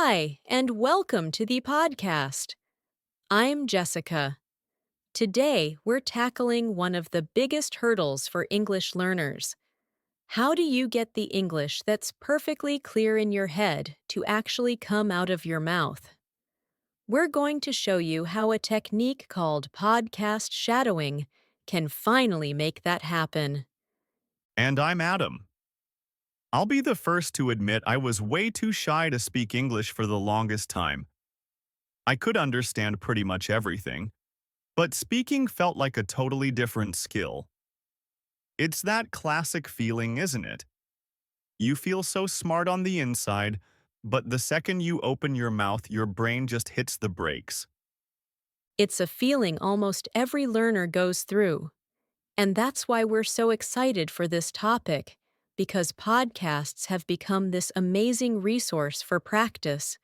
Hi, and welcome to the podcast. I'm Jessica. Today, we're tackling one of the biggest hurdles for English learners. How do you get the English that's perfectly clear in your head to actually come out of your mouth? We're going to show you how a technique called podcast shadowing can finally make that happen. And I'm Adam. I'll be the first to admit I was way too shy to speak English for the longest time. I could understand pretty much everything, but speaking felt like a totally different skill. It's that classic feeling, isn't it? You feel so smart on the inside, but the second you open your mouth, your brain just hits the brakes. It's a feeling almost every learner goes through. And that's why we're so excited for this topic, because podcasts have become this amazing resource for practice.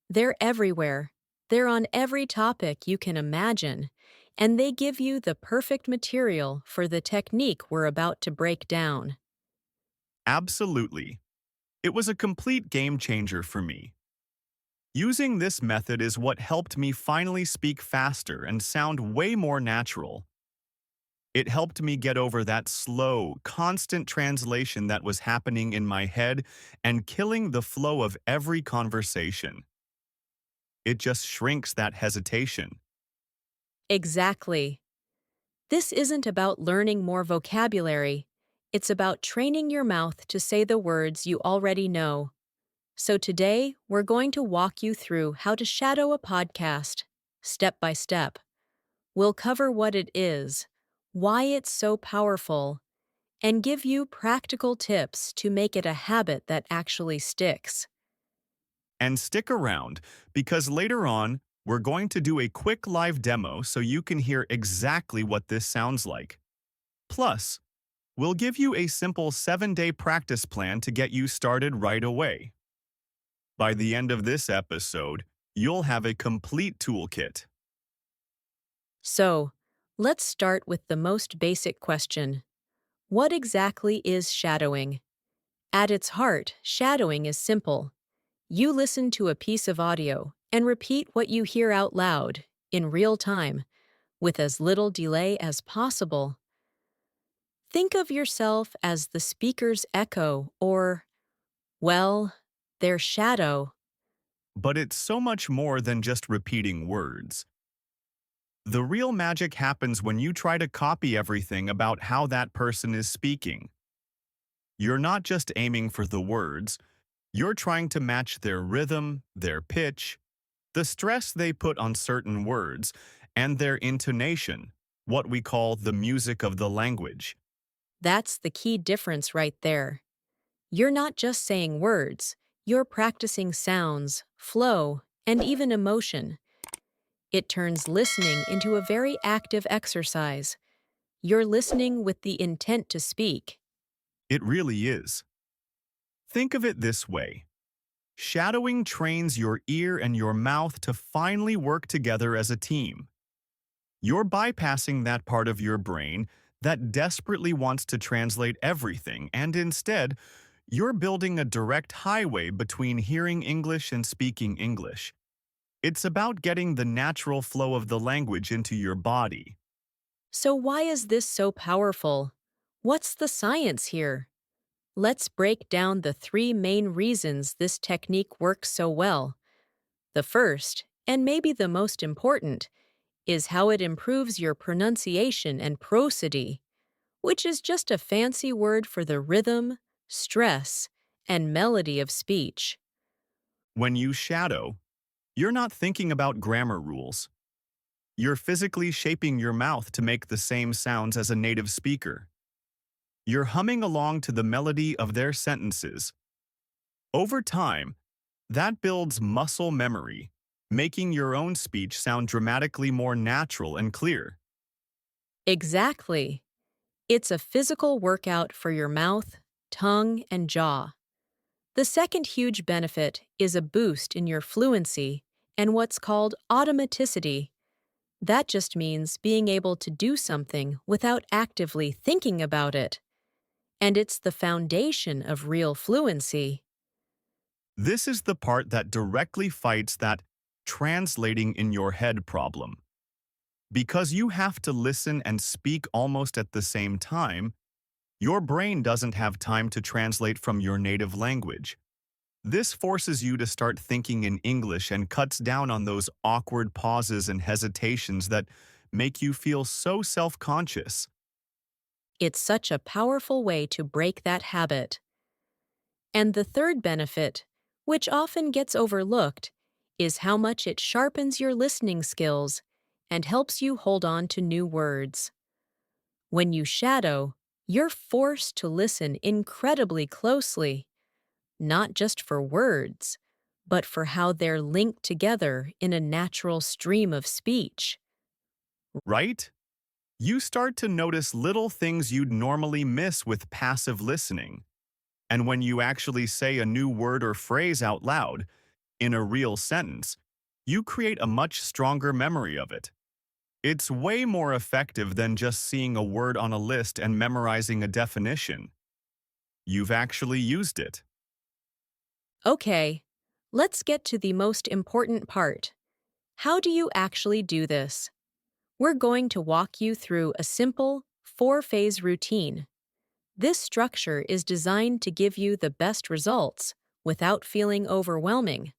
They're everywhere. They're on every topic you can imagine, and they give you the perfect material for the technique we're about to break down. Absolutely. It was a complete game changer for me. Using this method is what helped me finally speak faster and sound way more natural. It helped me get over that slow, constant translation that was happening in my head and killing the flow of every conversation. It just shrinks that hesitation. Exactly. This isn't about learning more vocabulary. It's about training your mouth to say the words you already know. So today, we're going to walk you through how to shadow a podcast, step by step. We'll cover what it is, why it's so powerful, and give you practical tips to make it a habit that actually sticks. And stick around, because later on, we're going to do a quick live demo so you can hear exactly what this sounds like. Plus, we'll give you a simple 7-day practice plan to get you started right away. By the end of this episode, you'll have a complete toolkit. So, let's start with the most basic question. What exactly is shadowing? At its heart, shadowing is simple. You listen to a piece of audio and repeat what you hear out loud, in real time, with as little delay as possible. Think of yourself as the speaker's echo or, well, their shadow. But it's so much more than just repeating words. The real magic happens when you try to copy everything about how that person is speaking. You're not just aiming for the words, you're trying to match their rhythm, their pitch, the stress they put on certain words, and their intonation, what we call the music of the language. That's the key difference right there. You're not just saying words, you're practicing sounds, flow, and even emotion. It turns listening into a very active exercise. You're listening with the intent to speak. It really is. Think of it this way. Shadowing trains your ear and your mouth to finally work together as a team. You're bypassing that part of your brain that desperately wants to translate everything, and instead, you're building a direct highway between hearing English and speaking English. It's about getting the natural flow of the language into your body. So, why is this so powerful? What's the science here? Let's break down the three main reasons this technique works so well. The first, and maybe the most important, is how it improves your pronunciation and prosody, which is just a fancy word for the rhythm, stress, and melody of speech. When you shadow, you're not thinking about grammar rules. You're physically shaping your mouth to make the same sounds as a native speaker. You're humming along to the melody of their sentences. Over time, that builds muscle memory, making your own speech sound dramatically more natural and clear. Exactly. It's a physical workout for your mouth, tongue, and jaw. The second huge benefit is a boost in your fluency and what's called automaticity. That just means being able to do something without actively thinking about it. And it's the foundation of real fluency. This is the part that directly fights that translating in your head problem. Because you have to listen and speak almost at the same time, your brain doesn't have time to translate from your native language. This forces you to start thinking in English and cuts down on those awkward pauses and hesitations that make you feel so self-conscious. It's such a powerful way to break that habit. And the third benefit, which often gets overlooked, is how much it sharpens your listening skills and helps you hold on to new words. When you shadow, you're forced to listen incredibly closely, not just for words, but for how they're linked together in a natural stream of speech. Right? You start to notice little things you'd normally miss with passive listening. And when you actually say a new word or phrase out loud, in a real sentence, you create a much stronger memory of it. It's way more effective than just seeing a word on a list and memorizing a definition. You've actually used it. Okay, let's get to the most important part. How do you actually do this? We're going to walk you through a simple, four-phase routine. This structure is designed to give you the best results without feeling overwhelming.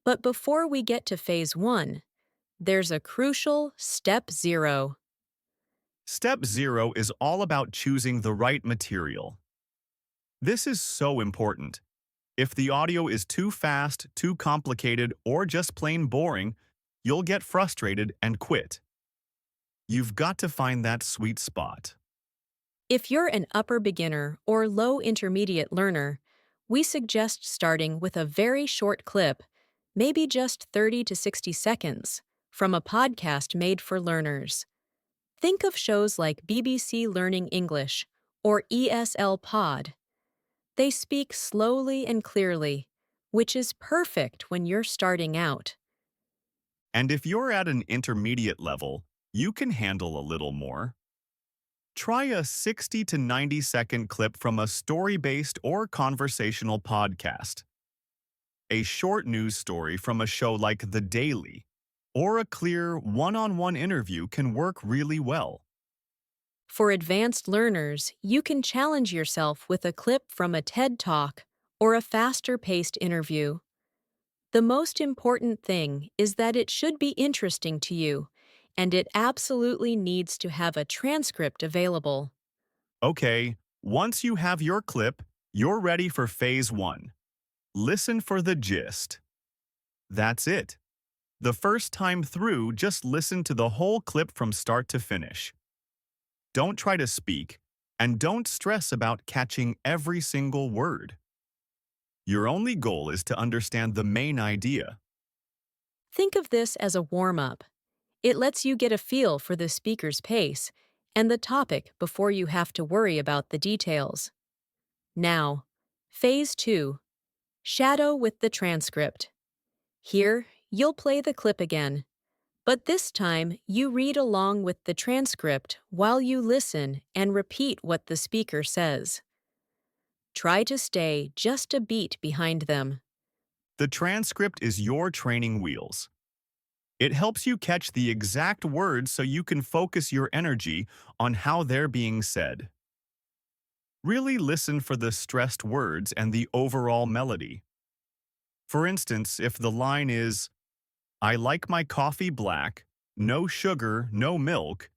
But before we get to phase 1, there's a crucial step 0. Step 0 is all about choosing the right material. This is so important. If the audio is too fast, too complicated, or just plain boring, you'll get frustrated and quit. You've got to find that sweet spot. If you're an upper beginner or low intermediate learner, we suggest starting with a very short clip, maybe just 30 to 60 seconds, from a podcast made for learners. Think of shows like BBC Learning English or ESL Pod. They speak slowly and clearly, which is perfect when you're starting out. And if you're at an intermediate level, you can handle a little more. Try a 60 to 90-second clip from a story-based or conversational podcast, a short news story from a show like The Daily, or a clear one-on-one interview can work really well. For advanced learners, you can challenge yourself with a clip from a TED Talk or a faster-paced interview. The most important thing is that it should be interesting to you, and it absolutely needs to have a transcript available. Okay, once you have your clip, you're ready for phase 1. Listen for the gist. That's it. The first time through, just listen to the whole clip from start to finish. Don't try to speak, and don't stress about catching every single word. Your only goal is to understand the main idea. Think of this as a warm-up. It lets you get a feel for the speaker's pace and the topic before you have to worry about the details. Now, Phase 2. Shadow with the transcript. Here, you'll play the clip again, but this time you read along with the transcript while you listen and repeat what the speaker says. Try to stay just a beat behind them. The transcript is your training wheels. It helps you catch the exact words so you can focus your energy on how they're being said. Really listen for the stressed words and the overall melody. For instance, if the line is, "I like my coffee black, no sugar, no milk,"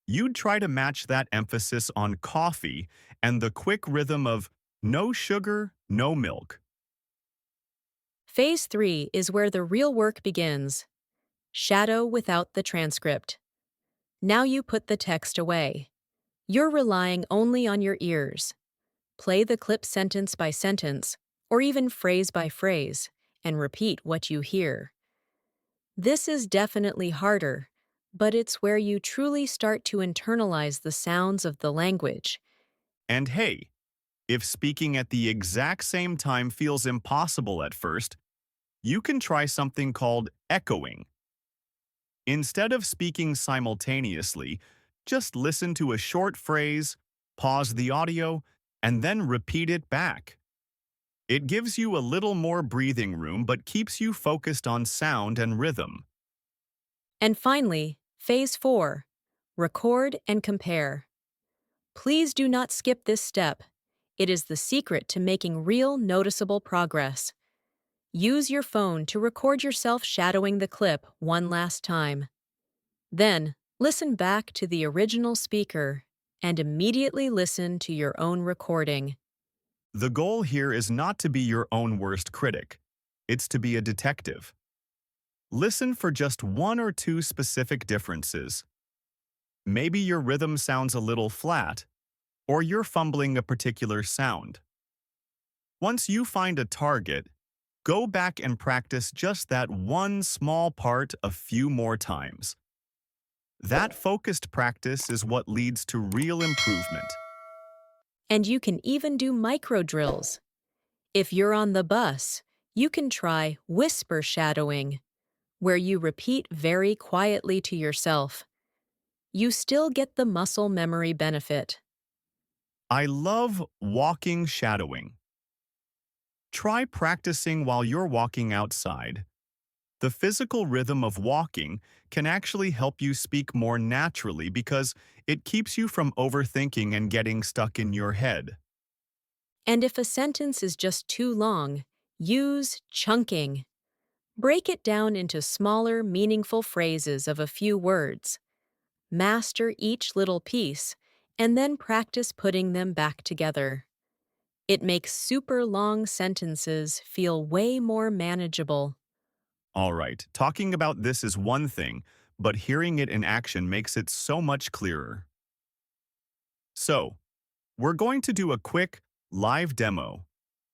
you'd try to match that emphasis on coffee and the quick rhythm of no sugar, no milk. Phase 3 is where the real work begins. Shadow without the transcript. Now you put the text away. You're relying only on your ears. Play the clip sentence by sentence, or even phrase by phrase, and repeat what you hear. This is definitely harder, but it's where you truly start to internalize the sounds of the language. And hey, if speaking at the exact same time feels impossible at first, you can try something called echoing. Instead of speaking simultaneously, just listen to a short phrase, pause the audio, and then repeat it back. It gives you a little more breathing room but keeps you focused on sound and rhythm. And finally, Phase 4. Record and compare. Please do not skip this step. It is the secret to making real noticeable progress. Use your phone to record yourself shadowing the clip one last time. Then, listen back to the original speaker and immediately listen to your own recording. The goal here is not to be your own worst critic. It's to be a detective. Listen for just one or two specific differences. Maybe your rhythm sounds a little flat, or you're fumbling a particular sound. Once you find a target, go back and practice just that one small part a few more times. That focused practice is what leads to real improvement. And you can even do micro drills. If you're on the bus, you can try whisper shadowing, where you repeat very quietly to yourself. You still get the muscle memory benefit. I love walking shadowing. Try practicing while you're walking outside. The physical rhythm of walking can actually help you speak more naturally because it keeps you from overthinking and getting stuck in your head. And if a sentence is just too long, use chunking. Break it down into smaller, meaningful phrases of a few words. Master each little piece, and then practice putting them back together. It makes super long sentences feel way more manageable. All right, talking about this is one thing, but hearing it in action makes it so much clearer. So, we're going to do a quick, live demo.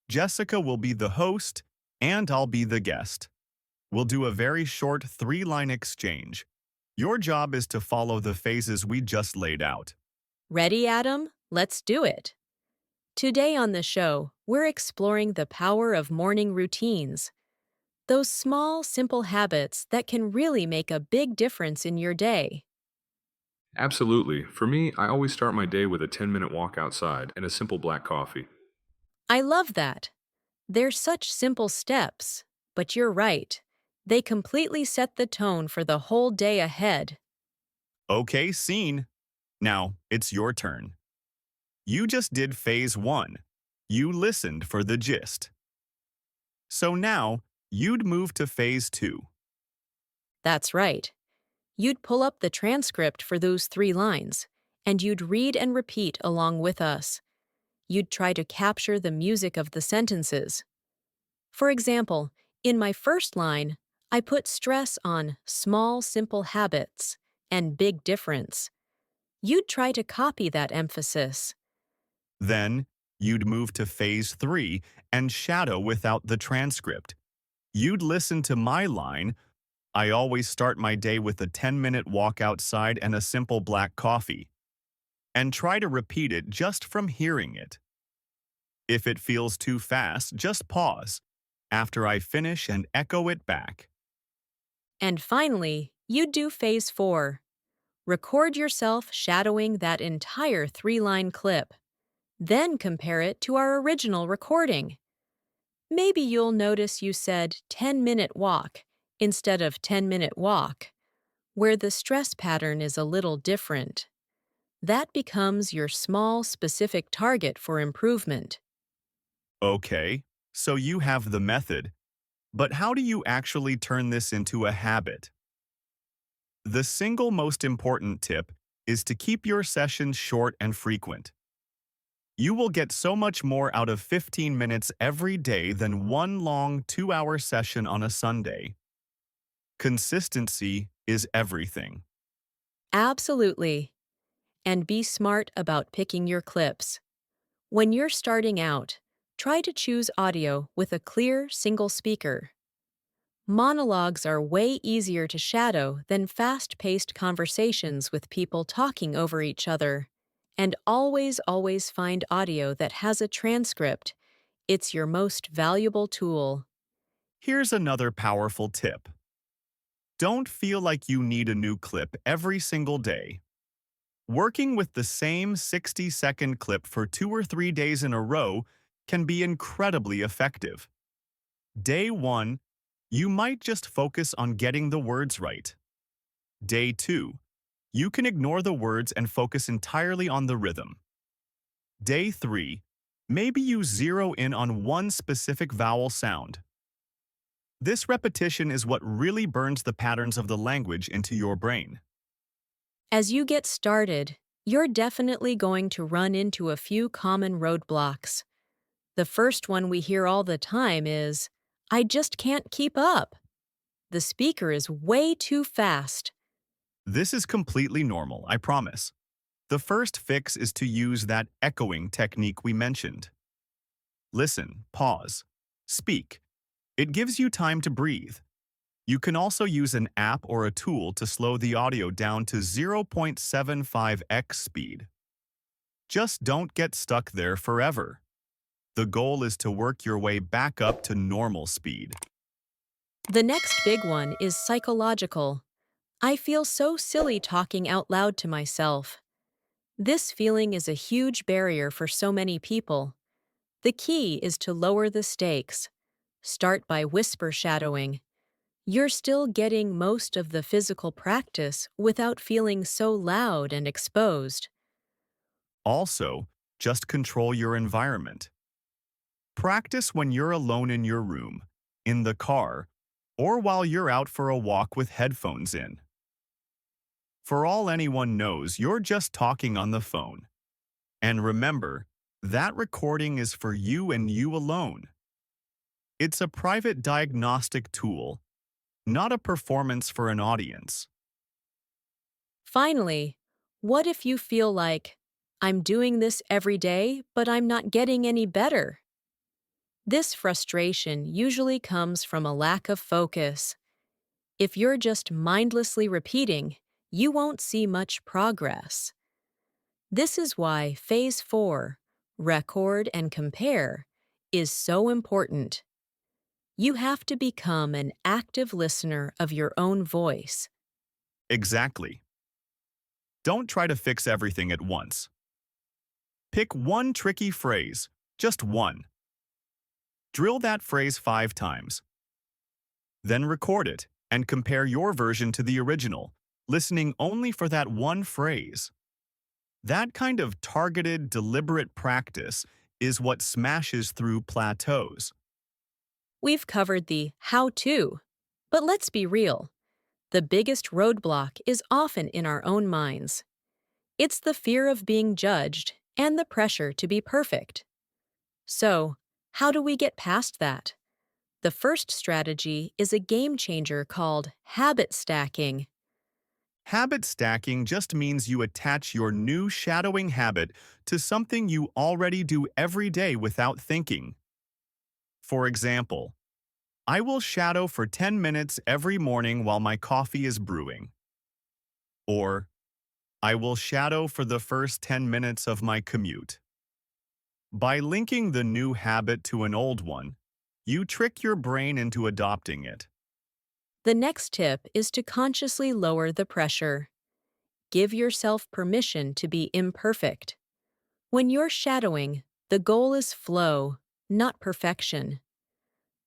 Jessica will be the host, and I'll be the guest. We'll do a very short 3-line exchange. Your job is to follow the phases we just laid out. Ready, Adam? Let's do it. Today on the show, we're exploring the power of morning routines. Those small, simple habits that can really make a big difference in your day. Absolutely. For me, I always start my day with a 10-minute walk outside and a simple black coffee. I love that. They're such simple steps, but you're right. They completely set the tone for the whole day ahead. Okay, scene. Now, it's your turn. You just did phase 1. You listened for the gist. So now, you'd move to phase 2. That's right. You'd pull up the transcript for those 3 lines, and you'd read and repeat along with us. You'd try to capture the music of the sentences. For example, in my first line, I put stress on small, simple habits and big difference. You'd try to copy that emphasis. Then, you'd move to phase 3 and shadow without the transcript. You'd listen to my line, I always start my day with a 10-minute walk outside and a simple black coffee, and try to repeat it just from hearing it. If it feels too fast, just pause after I finish and echo it back. And finally, you'd do phase 4. Record yourself shadowing that entire 3-line clip. Then compare it to our original recording. Maybe you'll notice you said 10-minute walk instead of 10-minute walk, where the stress pattern is a little different. That becomes your small, specific target for improvement. Okay, so you have the method, but how do you actually turn this into a habit? The single most important tip is to keep your sessions short and frequent. You will get so much more out of 15 minutes every day than one long 2-hour session on a Sunday. Consistency is everything. Absolutely. And be smart about picking your clips. When you're starting out, try to choose audio with a clear, single speaker. Monologues are way easier to shadow than fast-paced conversations with people talking over each other. And always find audio that has a transcript. It's your most valuable tool. Here's another powerful tip. Don't feel like you need a new clip every single day. Working with the same 60-second clip for 2 or 3 days in a row can be incredibly effective. Day 1, you might just focus on getting the words right. Day 2, you can ignore the words and focus entirely on the rhythm. Day 3, maybe you zero in on one specific vowel sound. This repetition is what really burns the patterns of the language into your brain. As you get started, you're definitely going to run into a few common roadblocks. The first one we hear all the time is, I just can't keep up. The speaker is way too fast. This is completely normal, I promise. The first fix is to use that echoing technique we mentioned. Listen, pause, speak. It gives you time to breathe. You can also use an app or a tool to slow the audio down to 0.75x speed. Just don't get stuck there forever. The goal is to work your way back up to normal speed. The next big one is psychological. I feel so silly talking out loud to myself. This feeling is a huge barrier for so many people. The key is to lower the stakes. Start by whisper shadowing. You're still getting most of the physical practice without feeling so loud and exposed. Also, just control your environment. Practice when you're alone in your room, in the car, or while you're out for a walk with headphones in. For all anyone knows, you're just talking on the phone. And remember, that recording is for you and you alone. It's a private diagnostic tool, not a performance for an audience. Finally, what if you feel like, I'm doing this every day, but I'm not getting any better? This frustration usually comes from a lack of focus. If you're just mindlessly repeating, you won't see much progress. This is why Phase 4, record and compare, is so important. You have to become an active listener of your own voice. Exactly. Don't try to fix everything at once. Pick one tricky phrase, just one. Drill that phrase 5 times. Then record it and compare your version to the original, listening only for that one phrase. That kind of targeted, deliberate practice is what smashes through plateaus. We've covered the how-to, but let's be real. The biggest roadblock is often in our own minds. It's the fear of being judged and the pressure to be perfect. So, how do we get past that? The first strategy is a game changer called habit stacking. Habit stacking just means you attach your new shadowing habit to something you already do every day without thinking. For example, I will shadow for 10 minutes every morning while my coffee is brewing. Or, I will shadow for the first 10 minutes of my commute. By linking the new habit to an old one, you trick your brain into adopting it. The next tip is to consciously lower the pressure. Give yourself permission to be imperfect. When you're shadowing, the goal is flow, not perfection.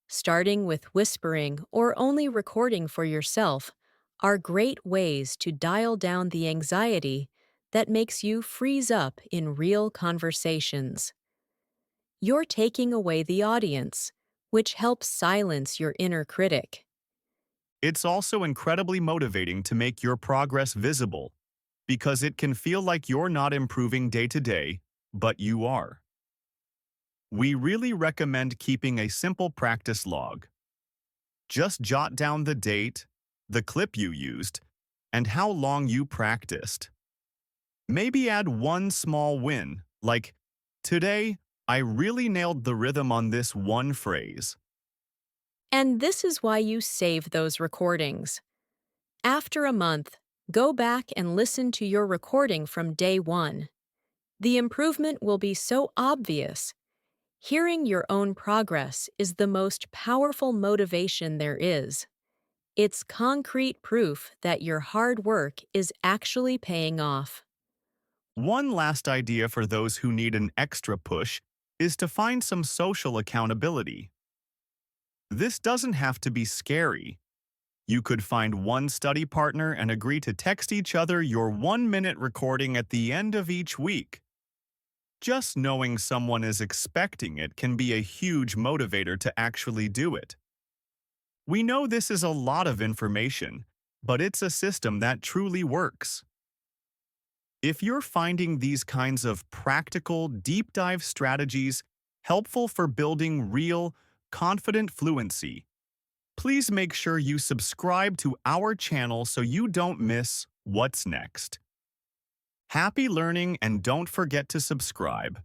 Starting with whispering or only recording for yourself are great ways to dial down the anxiety that makes you freeze up in real conversations. You're taking away the audience, which helps silence your inner critic. It's also incredibly motivating to make your progress visible, because it can feel like you're not improving day to day, but you are. We really recommend keeping a simple practice log. Just jot down the date, the clip you used, and how long you practiced. Maybe add one small win, like, today, I really nailed the rhythm on this one phrase. And this is why you save those recordings. After a month, go back and listen to your recording from day 1. The improvement will be so obvious. Hearing your own progress is the most powerful motivation there is. It's concrete proof that your hard work is actually paying off. One last idea for those who need an extra push is to find some social accountability. This doesn't have to be scary. You could find one study partner and agree to text each other your 1-minute recording at the end of each week. Just knowing someone is expecting it can be a huge motivator to actually do it. We know this is a lot of information, but it's a system that truly works. If you're finding these kinds of practical, deep dive strategies helpful for building real, confident fluency, please make sure you subscribe to our channel so you don't miss what's next. Happy learning and don't forget to subscribe.